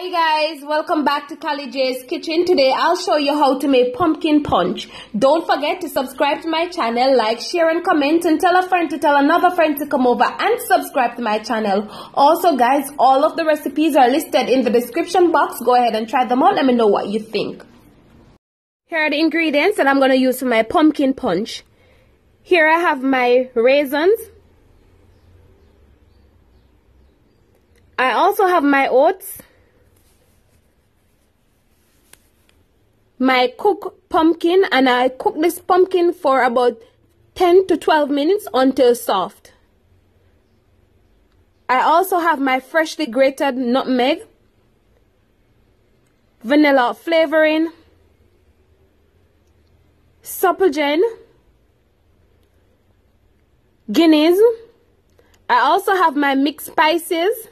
Hi guys, welcome back to Callie J's Kitchen. Today I'll show you how to make pumpkin punch. Don't forget to subscribe to my channel, like, share and comment, and tell a friend to tell another friend to come over and subscribe to my channel. Also guys, all of the recipes are listed in the description box. Go ahead and try them out. Let me know what you think. Here are the ingredients that I'm going to use for my pumpkin punch. Here I have my raisins. I also have my oats, my cooked pumpkin, and I cook this pumpkin for about 10 to 12 minutes until soft. I also have my freshly grated nutmeg, vanilla flavoring, SUPLIGEN, Guinness. I also have my mixed spices,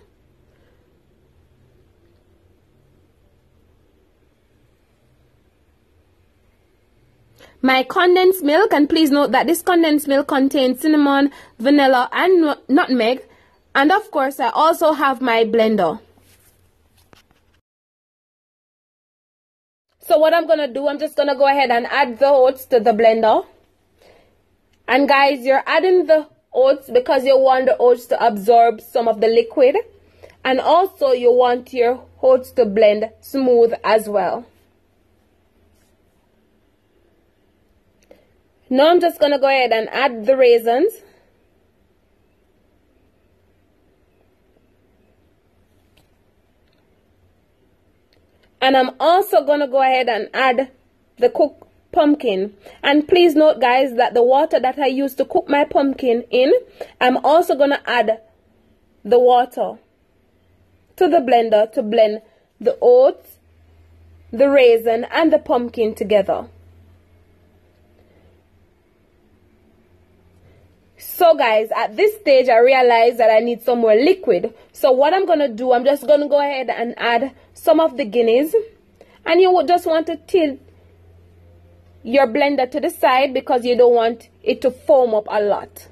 my condensed milk, and please note that this condensed milk contains cinnamon, vanilla and nutmeg, and of course I also have my blender. So what I'm gonna do, I'm just gonna go ahead and add the oats to the blender. And guys, you're adding the oats because you want the oats to absorb some of the liquid, and also you want your oats to blend smooth as well. Now I'm just going to go ahead and add the raisins. And I'm also going to go ahead and add the cooked pumpkin. And please note guys that the water that I used to cook my pumpkin in, I'm also going to add the water to the blender to blend the oats, the raisin and the pumpkin together. So guys, at this stage I realized that I need some more liquid. So what I'm going to do, I'm just going to go ahead and add some of the Guinness. And you would just want to tilt your blender to the side because you don't want it to foam up a lot.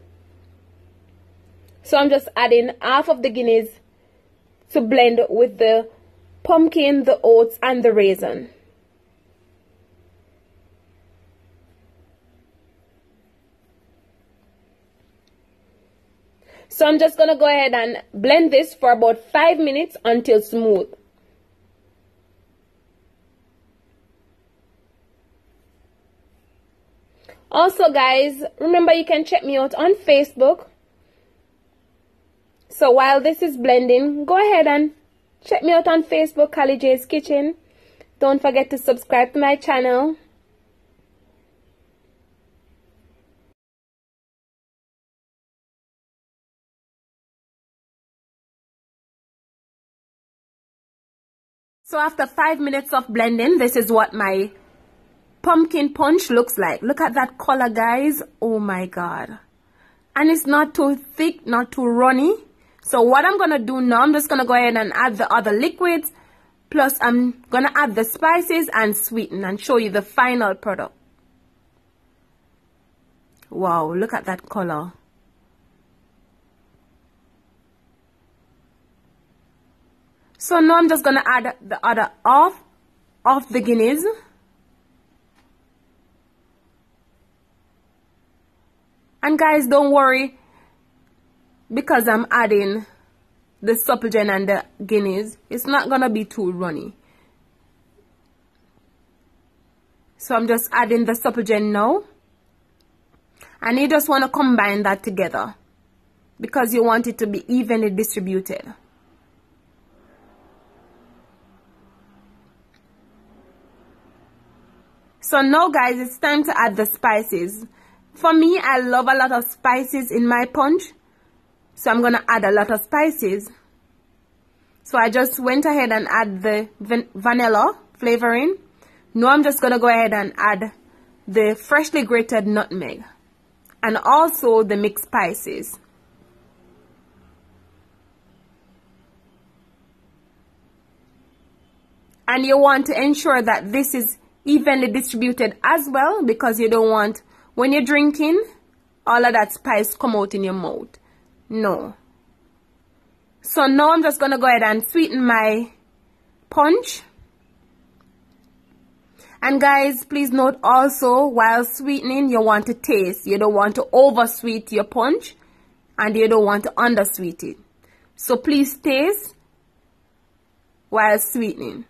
So I'm just adding half of the Guinness to blend with the pumpkin, the oats and the raisin. So I'm just going to go ahead and blend this for about 5 minutes until smooth. Also guys, remember you can check me out on Facebook. So while this is blending, go ahead and check me out on Facebook, Callie J's Kitchen. Don't forget to subscribe to my channel. So after 5 minutes of blending, this is what my pumpkin punch looks like. Look at that color guys. Oh my god. And it's not too thick, not too runny. So what I'm going to do now, I'm just going to go ahead and add the other liquids. Plus I'm going to add the spices and sweeten and show you the final product. Wow, look at that color. So now I'm just going to add the other half of the Guinness. And guys, don't worry because I'm adding the SUPLIGEN and the Guinness. It's not going to be too runny. So I'm just adding the SUPLIGEN now. And you just want to combine that together because you want it to be evenly distributed. So now guys, it's time to add the spices. For me, I love a lot of spices in my punch. So I'm going to add a lot of spices. So I just went ahead and add the vanilla flavoring. Now I'm just going to go ahead and add the freshly grated nutmeg. And also the mixed spices. And you want to ensure that this is evenly distributed as well because you don't want, when you're drinking, all of that spice come out in your mouth. No. So now I'm just going to go ahead and sweeten my punch. And guys, please note also, while sweetening, you want to taste. You don't want to over-sweet your punch, and you don't want to under-sweet it. So please taste while sweetening.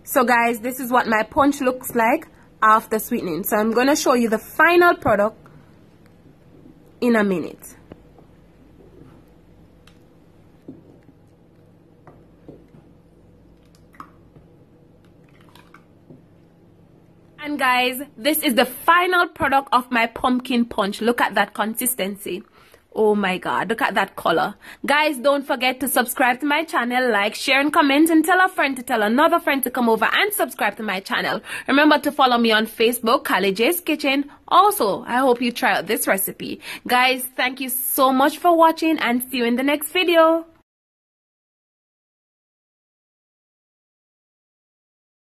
So guys, this is what my punch looks like after sweetening. So I'm going to show you the final product in a minute. And guys, this is the final product of my pumpkin punch. Look at that consistency. Oh my god, look at that color. Guys, don't forget to subscribe to my channel, like, share and comment, and tell a friend to tell another friend to come over and subscribe to my channel. Remember to follow me on Facebook, Cally J's Kitchen. Also, I hope you try out this recipe. Guys, thank you so much for watching and see you in the next video.